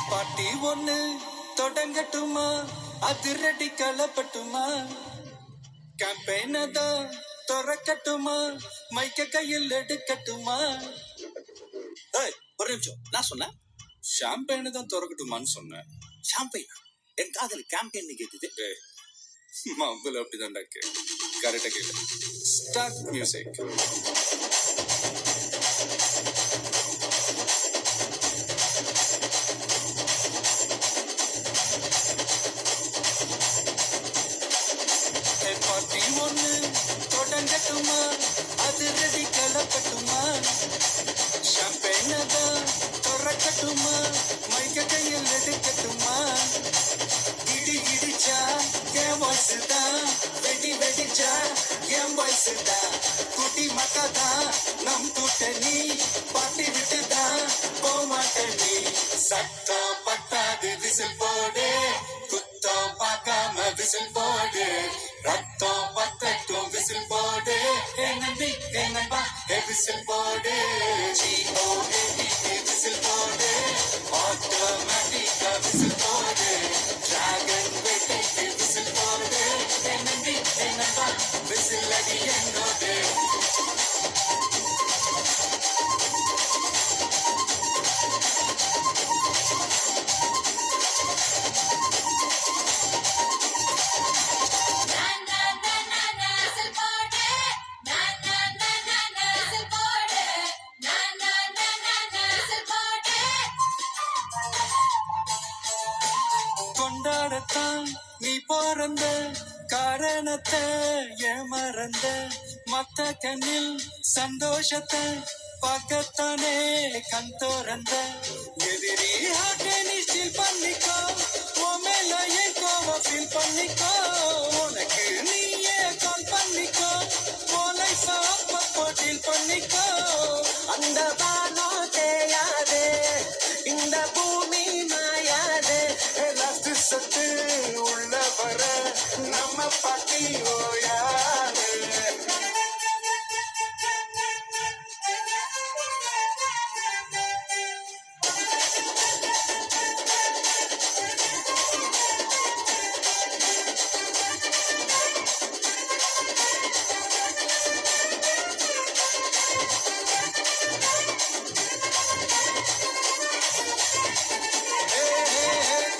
பாட்டி ஒண்ணு தொடங்கட்டுமா, அதிரடி களப்பட்டுமா, கேம்பெயின தான் திறக்கட்டுமா, மைக்க கையில் எடுக்கட்டுமா. ஒரு நிமிஷம், நான் சொன்னேன் ஷாம்பெயின தான் திறக்கட்டுமான்னு சொன்னேன். ஷாம்பெயினா? என் காதல் கேம்பெயின் கேக்குது. மவுல அப்படிதான்டா கேக்கு. கரெக்டா கேளு. Start music. பாட்டி ஒண்ணு தொடங்கட்டுமா, அதிரடி களப்பட்டுமா, ஷாம்பெயின தான் திறக்கட்டுமா, மைக்க கையில் எடுக்கட்டுமா. இடி இடிச்சா என் வாய்ஸ் தான், வெடி வெடிச்சா என் வாய்ஸ் தான், குட்டி மக்கா தான் நம் கூட்டணி, பாட்டி விட்டு தான் போமாட்ட நீ. சட்டம் பத்தாது விசில் போடு, குத்தம் பார்க்காம விசில் போடு, ரத்தம் பத்தட்டும் விசில் போடு, நம்பி நம்பா விசில் போடு, விசில் போடு, ஆட்டோமேட்டிக்கா விசில் போடு, டிராகன் வேட்டைக்கு விசில் போடு, நம்பி நம்பா விசில் அடி என்னோடு. கொண்டாடத்தான் நீ பிறந்த காரணத்தை ஏமறந்த, மத்த கண்ணில் சந்தோஷத்தை பார்க்கத்தானே கண் தோறந்த. எதிரி நீ ஸ்டீல் பண்ணிக்கோ, உன் மேல என் கோவம் ஃபீல் பண்ணிக்கோ, உனக்கு நீயே கால் பண்ணிக்கோ, உன் லைஃப் அப்பப்போ டீல் பண்ணிக்கோ. அந்த வானம் தேயாது, இந்த பூமி மாயாது, லாஸ்ட் சத்து உள்ள வர நம்ம பாட்டி ஓயாது.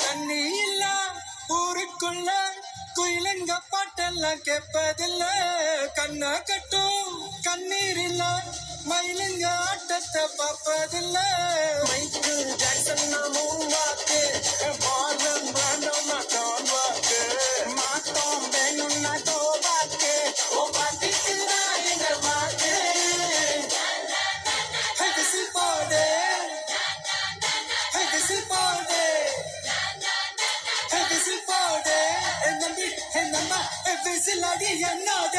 தண்ணி இல்ல ஊருக்குள்ள குயிலங்க பாட்டெல்லாம் கேட்பதில்ல, கண்ணா கட்டும் கண்ணீர் இல்ல மயிலுங்க ஆட்டத்தை பார்ப்பதில்ல. மைக்கேல் ஜாக்சன் நாமும் வாக்கு, மார்லன் பிராண்டோனா தான் வாக்கு, மாத்தோம் வேணும்னா தோ வாக்கு, ஓ பாட்டிக்கு தான் எங்க வாக்கு. விசில் போடு, விசில் போடு, விசில் போடு, நம்பி நம்பா விசில் அடி என்னோட.